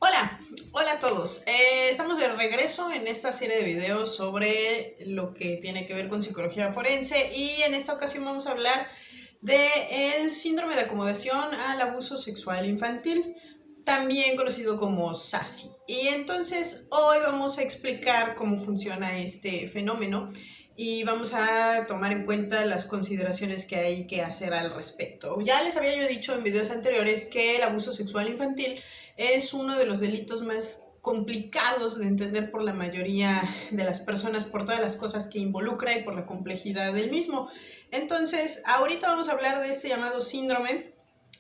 Hola, hola a todos. Estamos de regreso en esta serie de videos sobre lo que tiene que ver con psicología forense y en esta ocasión vamos a hablar del síndrome de acomodación al abuso sexual infantil, también conocido como SASI. Y entonces hoy vamos a explicar cómo funciona este fenómeno y vamos a tomar en cuenta las consideraciones que hay que hacer al respecto. Ya les había yo dicho en videos anteriores que el abuso sexual infantil es uno de los delitos más complicados de entender por la mayoría de las personas por todas las cosas que involucra y por la complejidad del mismo. Entonces, ahorita vamos a hablar de este llamado síndrome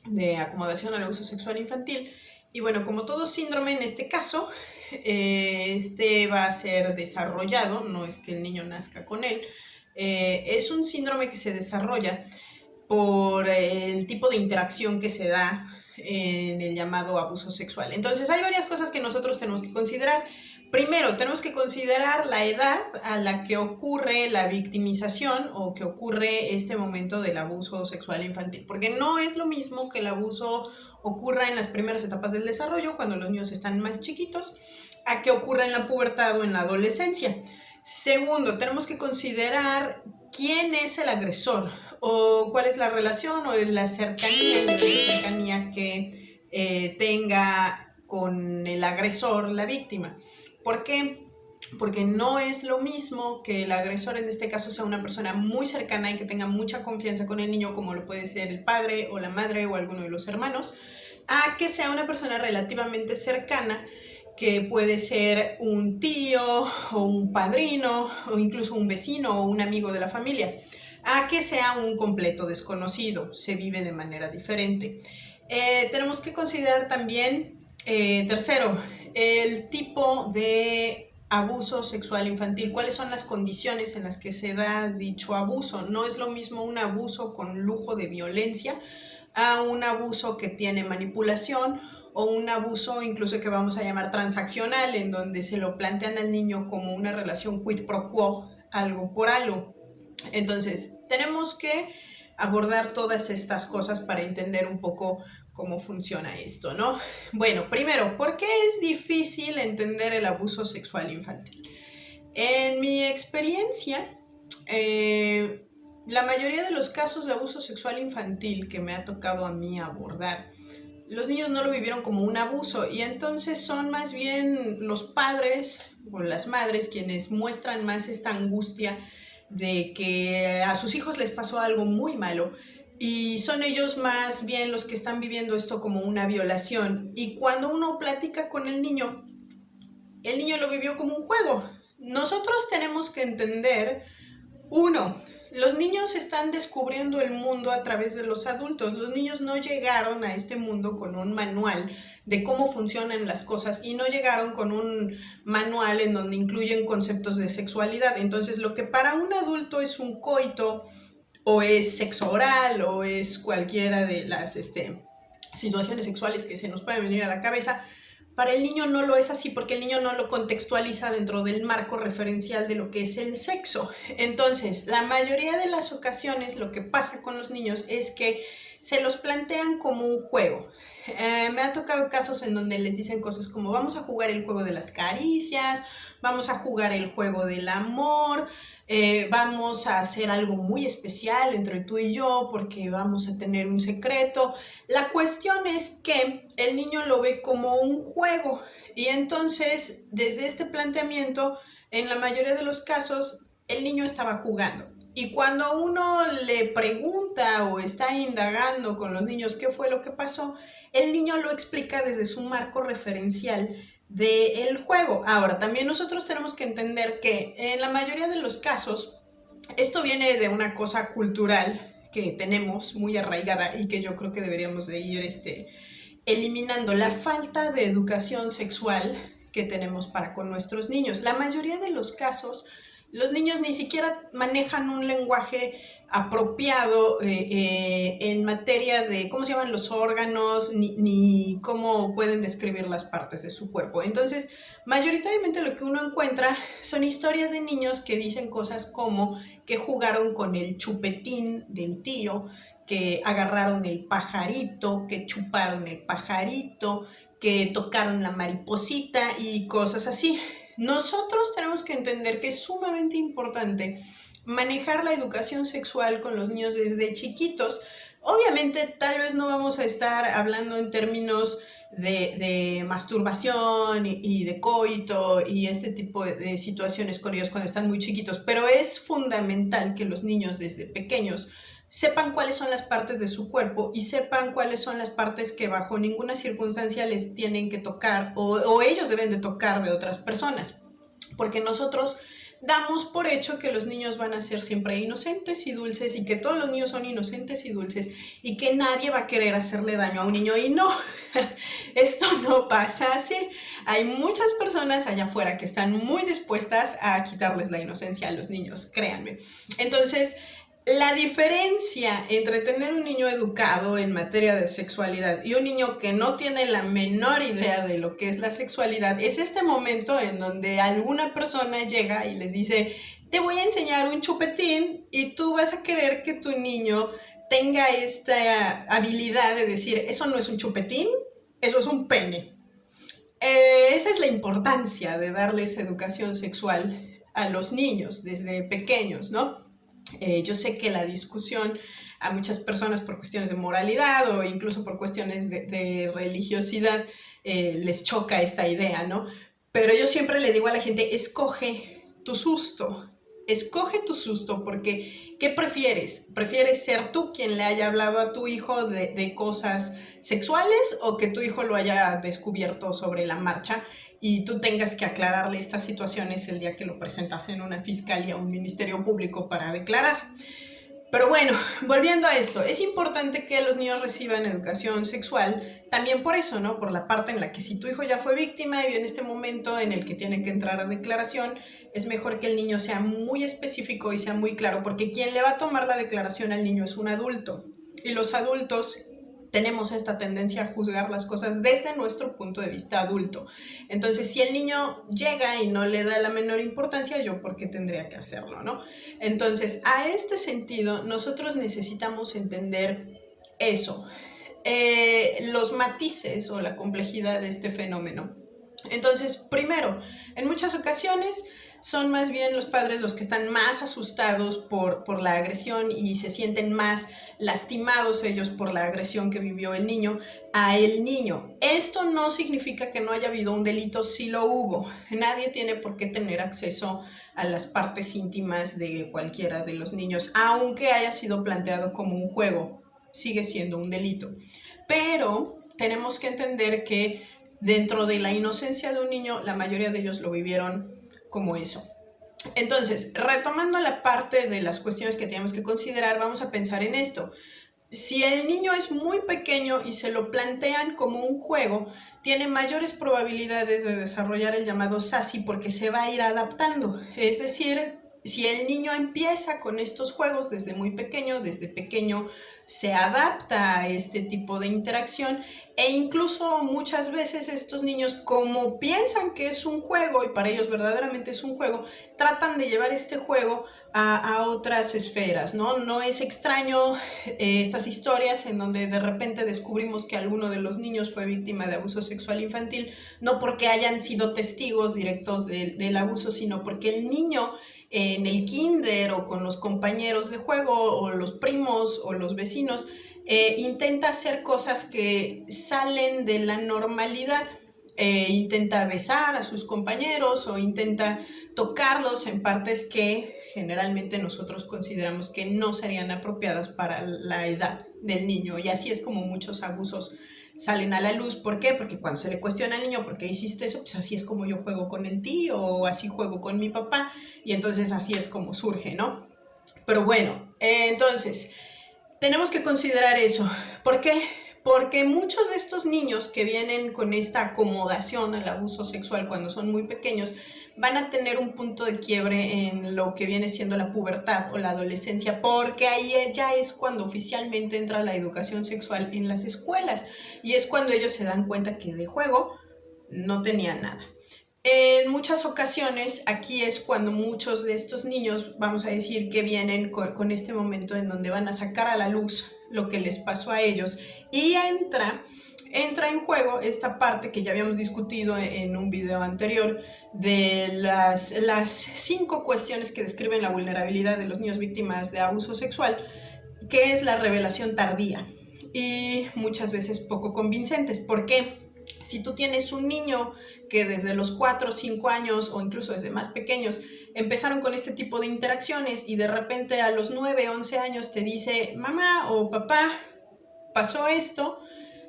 de acomodación al abuso sexual infantil. Y bueno, como todo síndrome en este caso, este va a ser desarrollado, no es que el niño nazca con él, es un síndrome que se desarrolla por el tipo de interacción que se da en el llamado abuso sexual. Entonces hay varias cosas que nosotros tenemos que considerar. Primero, tenemos que considerar la edad a la que ocurre la victimización o que ocurre este momento del abuso sexual infantil, porque no es lo mismo que el abuso ocurra en las primeras etapas del desarrollo, cuando los niños están más chiquitos, a que ocurra en la pubertad o en la adolescencia. Segundo, tenemos que considerar quién es el agresor o cuál es la relación o la cercanía que tenga con el agresor, la víctima. ¿Por qué? Porque no es lo mismo que el agresor en este caso sea una persona muy cercana y que tenga mucha confianza con el niño, como lo puede ser el padre o la madre o alguno de los hermanos, a que sea una persona relativamente cercana, que puede ser un tío o un padrino o incluso un vecino o un amigo de la familia, a que sea un completo desconocido, se vive de manera diferente. Tenemos que considerar también, tercero, el tipo de abuso sexual infantil, cuáles son las condiciones en las que se da dicho abuso. No es lo mismo un abuso con lujo de violencia a un abuso que tiene manipulación o un abuso incluso que vamos a llamar transaccional, en donde se lo plantean al niño como una relación quid pro quo, algo por algo. Entonces, tenemos que abordar todas estas cosas para entender un poco cómo funciona esto, ¿no? Bueno, primero, ¿por qué es difícil entender el abuso sexual infantil? En mi experiencia, la mayoría de los casos de abuso sexual infantil que me ha tocado a mí abordar, los niños no lo vivieron como un abuso y entonces son más bien los padres o las madres quienes muestran más esta angustia de que a sus hijos les pasó algo muy malo y son ellos más bien los que están viviendo esto como una violación. Y cuando uno platica con el niño lo vivió como un juego. Nosotros tenemos que entender, uno, los niños están descubriendo el mundo a través de los adultos. Los niños no llegaron a este mundo con un manual de cómo funcionan las cosas y no llegaron con un manual en donde incluyen conceptos de sexualidad. Entonces, lo que para un adulto es un coito o es sexo oral o es cualquiera de las situaciones sexuales que se nos pueden venir a la cabeza, para el niño no lo es así porque el niño no lo contextualiza dentro del marco referencial de lo que es el sexo. Entonces, la mayoría de las ocasiones lo que pasa con los niños es que se los plantean como un juego. Me ha tocado casos en donde les dicen cosas como vamos a jugar el juego de las caricias, vamos a jugar el juego del amor, vamos a hacer algo muy especial entre tú y yo porque vamos a tener un secreto. La cuestión es que el niño lo ve como un juego y entonces desde este planteamiento, en la mayoría de los casos, el niño estaba jugando. Y cuando uno le pregunta o está indagando con los niños qué fue lo que pasó, el niño lo explica desde su marco referencial del juego. Ahora, también nosotros tenemos que entender que en la mayoría de los casos, esto viene de una cosa cultural que tenemos muy arraigada y que yo creo que deberíamos de ir eliminando, la falta de educación sexual que tenemos para con nuestros niños. La mayoría de los casos, los niños ni siquiera manejan un lenguaje apropiado en materia de cómo se llaman los órganos, ni cómo pueden describir las partes de su cuerpo. Entonces, mayoritariamente lo que uno encuentra son historias de niños que dicen cosas como que jugaron con el chupetín del tío, que agarraron el pajarito, que chuparon el pajarito, que tocaron la mariposita y cosas así. Nosotros tenemos que entender que es sumamente importante manejar la educación sexual con los niños desde chiquitos. Obviamente, tal vez no vamos a estar hablando en términos de masturbación y de coito y este tipo de situaciones con ellos cuando están muy chiquitos, pero es fundamental que los niños desde pequeños sepan cuáles son las partes de su cuerpo y sepan cuáles son las partes que bajo ninguna circunstancia les tienen que tocar o ellos deben de tocar de otras personas, porque nosotros damos por hecho que los niños van a ser siempre inocentes y dulces y que todos los niños son inocentes y dulces y que nadie va a querer hacerle daño a un niño, y no, esto no pasa así. Hay muchas personas allá afuera que están muy dispuestas a quitarles la inocencia a los niños, créanme. Entonces, la diferencia entre tener un niño educado en materia de sexualidad y un niño que no tiene la menor idea de lo que es la sexualidad es este momento en donde alguna persona llega y les dice: te voy a enseñar un chupetín, y tú vas a querer que tu niño tenga esta habilidad de decir: eso no es un chupetín, eso es un pene. Esa es la importancia de darles educación sexual a los niños desde pequeños, ¿no? Yo sé que la discusión a muchas personas por cuestiones de moralidad o incluso por cuestiones de religiosidad les choca esta idea, ¿no? Pero yo siempre le digo a la gente: escoge tu susto. Escoge tu susto, porque ¿qué prefieres? ¿Prefieres ser tú quien le haya hablado a tu hijo de cosas sexuales, o que tu hijo lo haya descubierto sobre la marcha y tú tengas que aclararle estas situaciones el día que lo presentas en una fiscalía o un ministerio público para declarar? Pero bueno, volviendo a esto, es importante que los niños reciban educación sexual, también por eso, ¿no? Por la parte en la que si tu hijo ya fue víctima y viene este momento en el que tiene que entrar a declaración, es mejor que el niño sea muy específico y sea muy claro, porque quien le va a tomar la declaración al niño es un adulto, y los adultos tenemos esta tendencia a juzgar las cosas desde nuestro punto de vista adulto. Entonces, si el niño llega y no le da la menor importancia, ¿yo por qué tendría que hacerlo, no? Entonces, a este sentido, nosotros necesitamos entender eso, los matices o la complejidad de este fenómeno. Entonces, primero, en muchas ocasiones son más bien los padres los que están más asustados por la agresión y se sienten más lastimados ellos por la agresión que vivió el niño a el niño. Esto no significa que no haya habido un delito, sí lo hubo. Nadie tiene por qué tener acceso a las partes íntimas de cualquiera de los niños, aunque haya sido planteado como un juego, sigue siendo un delito. Pero tenemos que entender que dentro de la inocencia de un niño, la mayoría de ellos lo vivieron como eso. Entonces, retomando la parte de las cuestiones que tenemos que considerar, vamos a pensar en esto. Si el niño es muy pequeño y se lo plantean como un juego, tiene mayores probabilidades de desarrollar el llamado SASI, porque se va a ir adaptando. Es decir, si el niño empieza con estos juegos desde muy pequeño, desde pequeño se adapta a este tipo de interacción, e incluso muchas veces estos niños, como piensan que es un juego y para ellos verdaderamente es un juego, tratan de llevar este juego a otras esferas, ¿no? No es extraño estas historias en donde de repente descubrimos que alguno de los niños fue víctima de abuso sexual infantil, no porque hayan sido testigos directos del abuso, sino porque el niño en el kinder o con los compañeros de juego o los primos o los vecinos intenta hacer cosas que salen de la normalidad. Intenta besar a sus compañeros o intenta tocarlos en partes que generalmente nosotros consideramos que no serían apropiadas para la edad del niño, y así es como muchos abusos salen a la luz. ¿Por qué? Porque cuando se le cuestiona al niño por qué hiciste eso, pues así es como yo juego con el tío, o así juego con mi papá, y entonces así es como surge, ¿no? Pero bueno, entonces tenemos que considerar eso. ¿Por qué? Porque muchos de estos niños que vienen con esta acomodación al abuso sexual cuando son muy pequeños van a tener un punto de quiebre en lo que viene siendo la pubertad o la adolescencia, porque ahí ya es cuando oficialmente entra la educación sexual en las escuelas, y es cuando ellos se dan cuenta que de juego no tenían nada. En muchas ocasiones, aquí es cuando muchos de estos niños, vamos a decir, que vienen con este momento en donde van a sacar a la luz lo que les pasó a ellos. Y entra en juego esta parte que ya habíamos discutido en un video anterior de las 5 cuestiones que describen la vulnerabilidad de los niños víctimas de abuso sexual, que es la revelación tardía y muchas veces poco convincentes. ¿Por qué? Si tú tienes un niño que desde los 4 o 5 años o incluso desde más pequeños empezaron con este tipo de interacciones y de repente a los 9, 11 años te dice mamá o papá, pasó esto,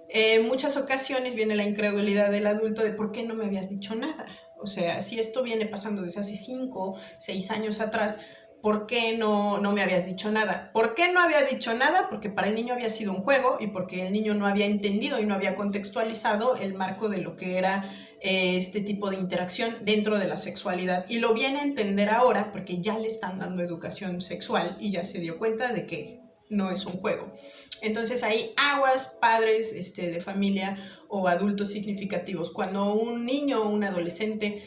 en muchas ocasiones viene la incredulidad del adulto de ¿por qué no me habías dicho nada? O sea, si esto viene pasando desde hace 5, 6 años atrás, ¿por qué no me habías dicho nada? ¿Por qué no había dicho nada? Porque para el niño había sido un juego y porque el niño no había entendido y no había contextualizado el marco de lo que era este tipo de interacción dentro de la sexualidad. Y lo viene a entender ahora porque ya le están dando educación sexual y ya se dio cuenta de que no es un juego. Entonces ahí aguas, padres de familia o adultos significativos. Cuando un niño o un adolescente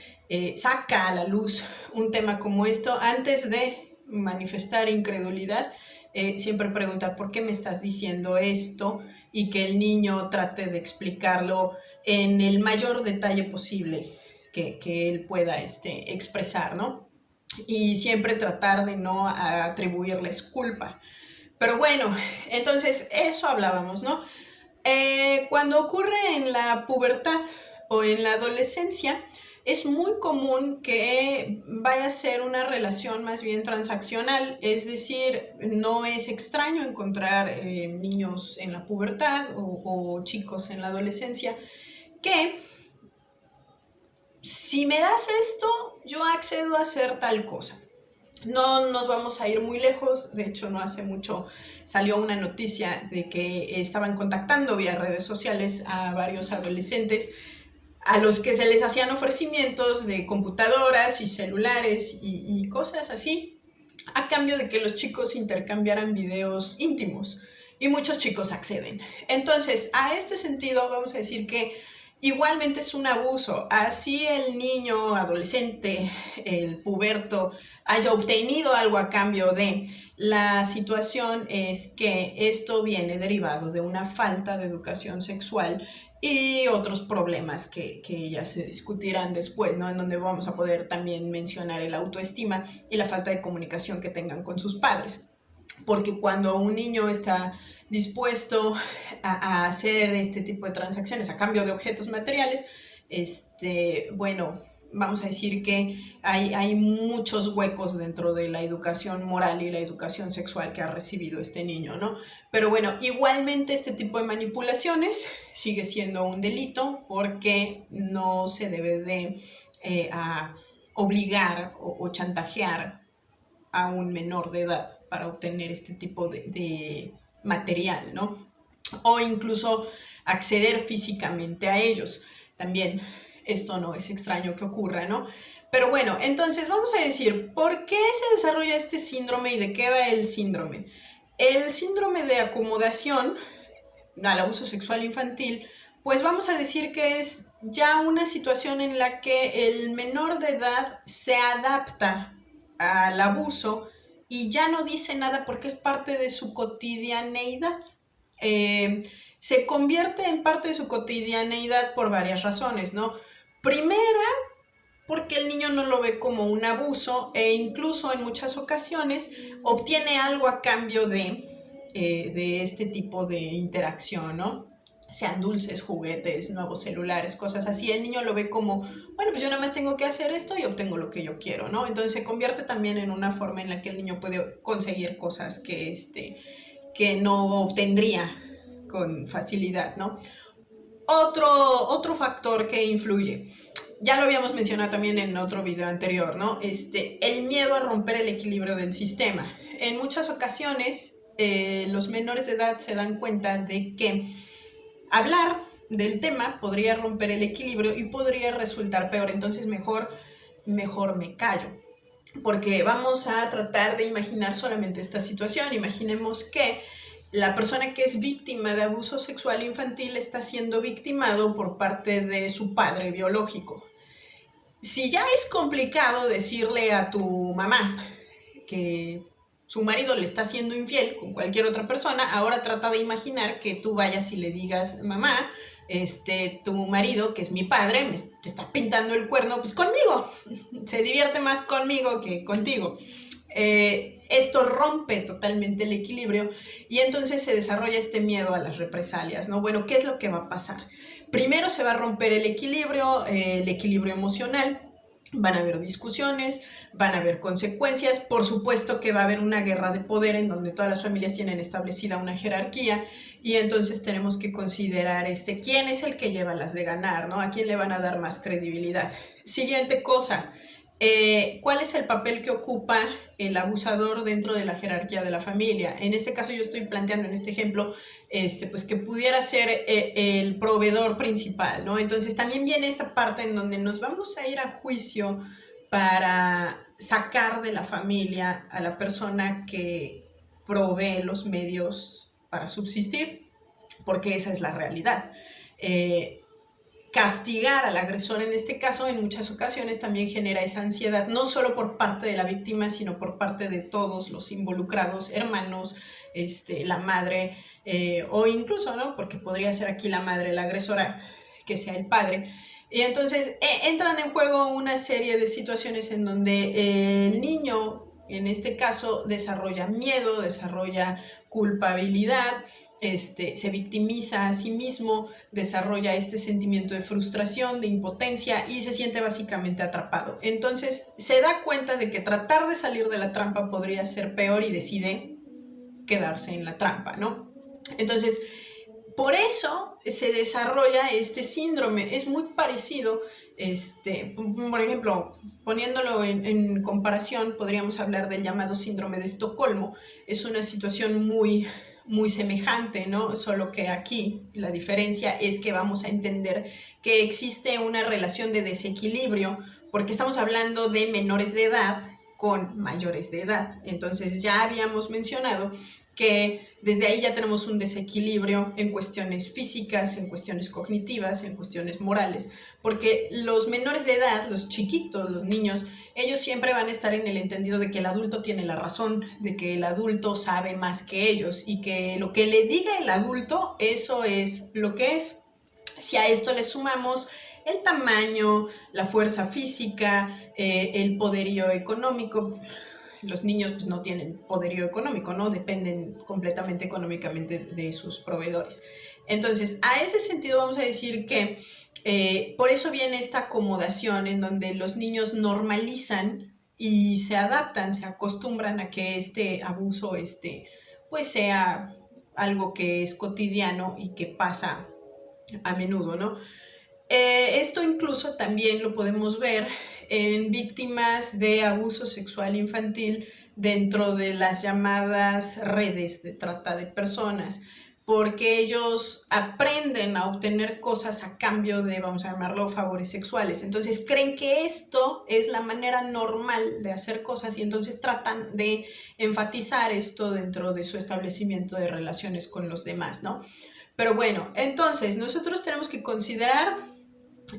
saca a la luz un tema como esto, antes de manifestar incredulidad, siempre pregunta ¿por qué me estás diciendo esto? Y que el niño trate de explicarlo en el mayor detalle posible que él pueda expresar, ¿no? Y siempre tratar de no atribuirles culpa. Pero bueno, entonces eso hablábamos, ¿no? Cuando ocurre en la pubertad o en la adolescencia, es muy común que vaya a ser una relación más bien transaccional, es decir, no es extraño encontrar niños en la pubertad o chicos en la adolescencia que si me das esto, yo accedo a hacer tal cosa. No nos vamos a ir muy lejos, de hecho no hace mucho salió una noticia de que estaban contactando vía redes sociales a varios adolescentes a los que se les hacían ofrecimientos de computadoras y celulares y cosas así, a cambio de que los chicos intercambiaran videos íntimos y muchos chicos acceden. Entonces, a este sentido vamos a decir que igualmente es un abuso, así el niño, adolescente, el puberto haya obtenido algo a cambio de. La situación es que esto viene derivado de una falta de educación sexual y otros problemas que ya se discutirán después, ¿no? En donde vamos a poder también mencionar el autoestima y la falta de comunicación que tengan con sus padres. Porque cuando un niño está dispuesto a hacer este tipo de transacciones a cambio de objetos materiales, bueno, vamos a decir que hay muchos huecos dentro de la educación moral y la educación sexual que ha recibido este niño, ¿no? Pero bueno, igualmente este tipo de manipulaciones sigue siendo un delito porque no se debe de obligar o chantajear a un menor de edad para obtener este tipo de material, ¿no? O incluso acceder físicamente a ellos. También esto no es extraño que ocurra, ¿no? Pero bueno, entonces vamos a decir, ¿por qué se desarrolla este síndrome y de qué va el síndrome? El síndrome de acomodación al abuso sexual infantil, pues vamos a decir que es ya una situación en la que el menor de edad se adapta al abuso y ya no dice nada porque es parte de su cotidianeidad. Se convierte en parte de su cotidianeidad por varias razones, ¿no? Primera, porque el niño no lo ve como un abuso e incluso en muchas ocasiones obtiene algo a cambio de este tipo de interacción, ¿no? Sean dulces, juguetes, nuevos celulares, cosas así. El niño lo ve como, bueno, pues yo nada más tengo que hacer esto y obtengo lo que yo quiero, ¿no? Entonces se convierte también en una forma en la que el niño puede conseguir cosas que no obtendría con facilidad, ¿no? Otro factor que influye, ya lo habíamos mencionado también en otro video anterior, ¿no? El miedo a romper el equilibrio del sistema. En muchas ocasiones, los menores de edad se dan cuenta de que hablar del tema podría romper el equilibrio y podría resultar peor, entonces mejor me callo. Porque vamos a tratar de imaginar solamente esta situación. Imaginemos que la persona que es víctima de abuso sexual infantil está siendo victimado por parte de su padre biológico. Si ya es complicado decirle a tu mamá que su marido le está siendo infiel con cualquier otra persona, ahora trata de imaginar que tú vayas y le digas, mamá, tu marido, que es mi padre, te está pintando el cuerno, pues conmigo, se divierte más conmigo que contigo. Esto rompe totalmente el equilibrio y entonces se desarrolla este miedo a las represalias, ¿no? Bueno, ¿qué es lo que va a pasar? Primero se va a romper el equilibrio emocional, van a haber discusiones, van a haber consecuencias, por supuesto que va a haber una guerra de poder en donde todas las familias tienen establecida una jerarquía y entonces tenemos que considerar quién es el que lleva las de ganar, ¿no? A quién le van a dar más credibilidad. Siguiente cosa, ¿cuál es el papel que ocupa el abusador dentro de la jerarquía de la familia? En este caso yo estoy planteando en este ejemplo pues que pudiera ser el proveedor principal, ¿no? Entonces también viene esta parte en donde nos vamos a ir a juicio para sacar de la familia a la persona que provee los medios para subsistir, porque esa es la realidad. Castigar al agresor en este caso en muchas ocasiones también genera esa ansiedad, no solo por parte de la víctima, sino por parte de todos los involucrados, hermanos, la madre, o incluso, ¿no? Porque podría ser aquí la madre la agresora, que sea el padre. Y entonces entran en juego una serie de situaciones en donde el niño, en este caso, desarrolla miedo, desarrolla culpabilidad, se victimiza a sí mismo, desarrolla este sentimiento de frustración, de impotencia y se siente básicamente atrapado. Entonces se da cuenta de que tratar de salir de la trampa podría ser peor y decide quedarse en la trampa, ¿no? Entonces, por eso se desarrolla este síndrome. Es muy parecido, por ejemplo, poniéndolo en comparación, podríamos hablar del llamado síndrome de Estocolmo. Es una situación muy, muy semejante, ¿no? Solo que aquí la diferencia es que vamos a entender que existe una relación de desequilibrio, porque estamos hablando de menores de edad con mayores de edad. Entonces ya habíamos mencionado que desde ahí ya tenemos un desequilibrio en cuestiones físicas, en cuestiones cognitivas, en cuestiones morales, porque los menores de edad, los chiquitos, los niños, ellos siempre van a estar en el entendido de que el adulto tiene la razón, de que el adulto sabe más que ellos y que lo que le diga el adulto, eso es lo que es. Si a esto le sumamos el tamaño, la fuerza física, el poderío económico, los niños pues no tienen poderío económico, ¿no? Dependen completamente económicamente de sus proveedores. Entonces, a ese sentido vamos a decir que por eso viene esta acomodación en donde los niños normalizan y se adaptan, se acostumbran a que este abuso pues sea algo que es cotidiano y que pasa a menudo, ¿no? Esto incluso también lo podemos ver en víctimas de abuso sexual infantil dentro de las llamadas redes de trata de personas, porque ellos aprenden a obtener cosas a cambio de, vamos a llamarlo, favores sexuales. Entonces creen que esto es la manera normal de hacer cosas y entonces tratan de enfatizar esto dentro de su establecimiento de relaciones con los demás, ¿no? Pero bueno, entonces nosotros tenemos que considerar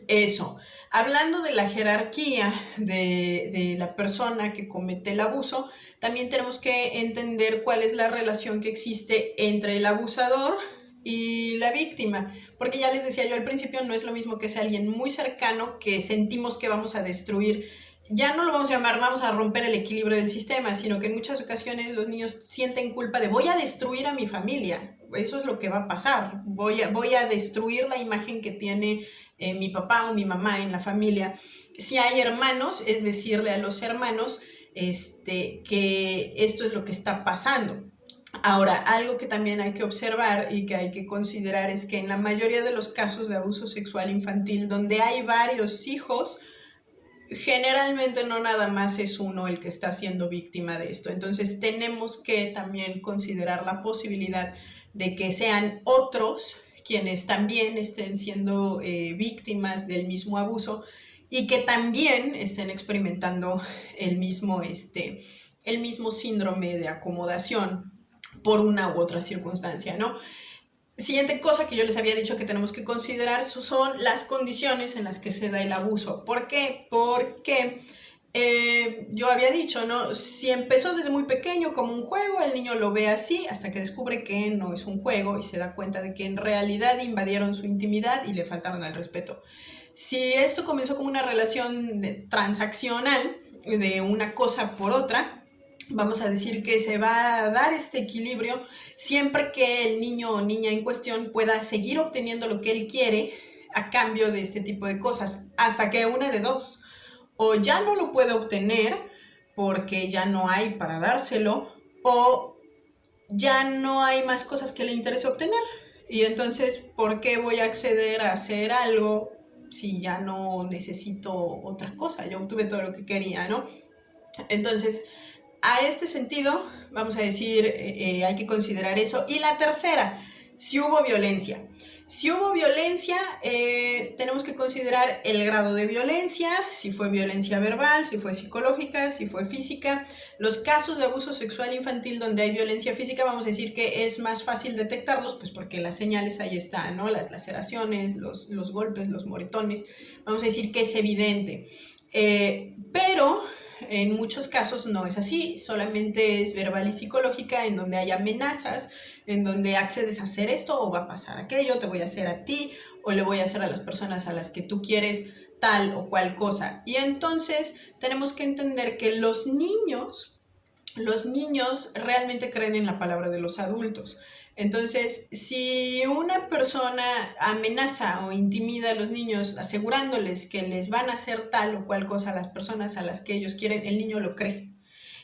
eso. Hablando de la jerarquía de la persona que comete el abuso, también tenemos que entender cuál es la relación que existe entre el abusador y la víctima, porque ya les decía yo al principio, no es lo mismo que sea alguien muy cercano que sentimos que vamos a destruir. Ya no lo vamos a llamar, vamos a romper el equilibrio del sistema, sino que en muchas ocasiones los niños sienten culpa de voy a destruir a mi familia. Eso es lo que va a pasar. Voy a destruir la imagen que tiene mi papá o mi mamá en la familia. Si hay hermanos, es decirle a los hermanos que esto es lo que está pasando. Ahora, algo que también hay que observar y que hay que considerar es que en la mayoría de los casos de abuso sexual infantil, donde hay varios hijos, generalmente no nada más es uno el que está siendo víctima de esto. Entonces tenemos que también considerar la posibilidad de que sean otros quienes también estén siendo víctimas del mismo abuso y que también estén experimentando el mismo síndrome de acomodación por una u otra circunstancia, ¿no? Siguiente cosa que yo les había dicho que tenemos que considerar son las condiciones en las que se da el abuso. ¿Por qué? Porque yo había dicho, ¿no? Si empezó desde muy pequeño como un juego, el niño lo ve así hasta que descubre que no es un juego y se da cuenta de que en realidad invadieron su intimidad y le faltaron al respeto. Si esto comenzó como una relación transaccional, de una cosa por otra, vamos a decir que se va a dar este equilibrio siempre que el niño o niña en cuestión pueda seguir obteniendo lo que él quiere a cambio de este tipo de cosas, hasta que una de dos, o ya no lo puede obtener porque ya no hay para dárselo, o ya no hay más cosas que le interese obtener. Y entonces, ¿por qué voy a acceder a hacer algo si ya no necesito otra cosa? Yo obtuve todo lo que quería, ¿no? Entonces, a este sentido, vamos a decir, hay que considerar eso. Y la tercera, si hubo violencia. Si hubo violencia, tenemos que considerar el grado de violencia, si fue violencia verbal, si fue psicológica, si fue física. Los casos de abuso sexual infantil donde hay violencia física, vamos a decir que es más fácil detectarlos, pues porque las señales ahí están, ¿no? Las laceraciones, los golpes, los moretones, vamos a decir que es evidente. Pero en muchos casos no es así, solamente es verbal y psicológica, en donde hay amenazas, en donde accedes a hacer esto o va a pasar aquello, te voy a hacer a ti o le voy a hacer a las personas a las que tú quieres tal o cual cosa. Y entonces tenemos que entender que los niños realmente creen en la palabra de los adultos. Entonces, si una persona amenaza o intimida a los niños asegurándoles que les van a hacer tal o cual cosa a las personas a las que ellos quieren, el niño lo cree.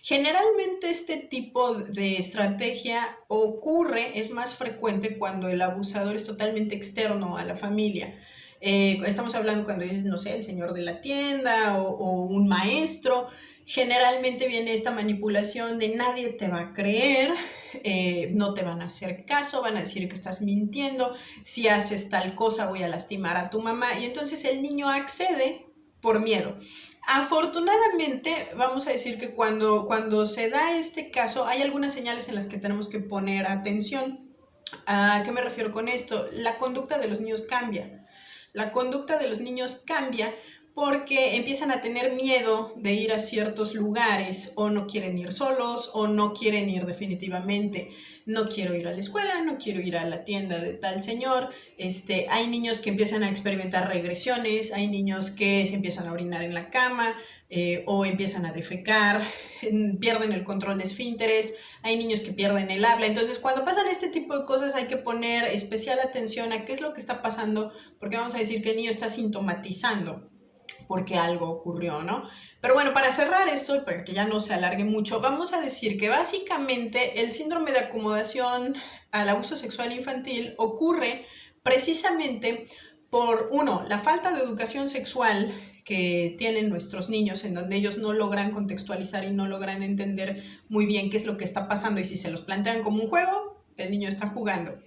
Generalmente este tipo de estrategia ocurre, es más frecuente cuando el abusador es totalmente externo a la familia. Estamos hablando cuando dices, no sé, el señor de la tienda o un maestro. Generalmente viene esta manipulación de nadie te va a creer, no te van a hacer caso, van a decir que estás mintiendo, si haces tal cosa voy a lastimar a tu mamá, y entonces el niño accede por miedo. Afortunadamente, vamos a decir que cuando se da este caso, hay algunas señales en las que tenemos que poner atención. ¿A qué me refiero con esto? La conducta de los niños cambia. La conducta de los niños cambia porque empiezan a tener miedo de ir a ciertos lugares, o no quieren ir solos, o no quieren ir definitivamente. No quiero ir a la escuela, no quiero ir a la tienda de tal señor. Hay niños que empiezan a experimentar regresiones, hay niños que se empiezan a orinar en la cama, o empiezan a defecar, pierden el control de esfínteres, hay niños que pierden el habla. Entonces, cuando pasan este tipo de cosas hay que poner especial atención a qué es lo que está pasando, porque vamos a decir que el niño está sintomatizando porque algo ocurrió, ¿no? Pero bueno, para cerrar esto, para que ya no se alargue mucho, vamos a decir que básicamente el síndrome de acomodación al abuso sexual infantil ocurre precisamente por, uno, la falta de educación sexual que tienen nuestros niños, en donde ellos no logran contextualizar y no logran entender muy bien qué es lo que está pasando, y si se los plantean como un juego, el niño está jugando.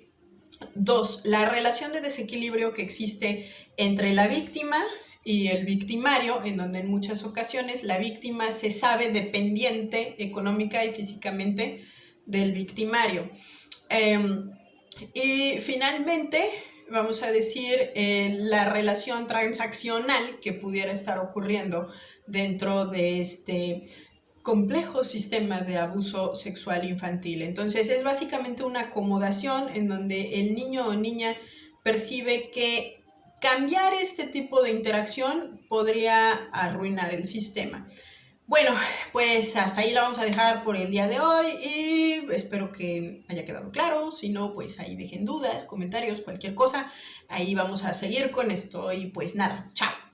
Dos, la relación de desequilibrio que existe entre la víctima y el victimario, en donde en muchas ocasiones la víctima se sabe dependiente económica y físicamente del victimario. Y finalmente, vamos a decir, la relación transaccional que pudiera estar ocurriendo dentro de este complejo sistema de abuso sexual infantil. Entonces es básicamente una acomodación en donde el niño o niña percibe que cambiar este tipo de interacción podría arruinar el sistema. Bueno, pues hasta ahí la vamos a dejar por el día de hoy y espero que haya quedado claro. Si no, pues ahí dejen dudas, comentarios, cualquier cosa. Ahí vamos a seguir con esto y pues nada, chao.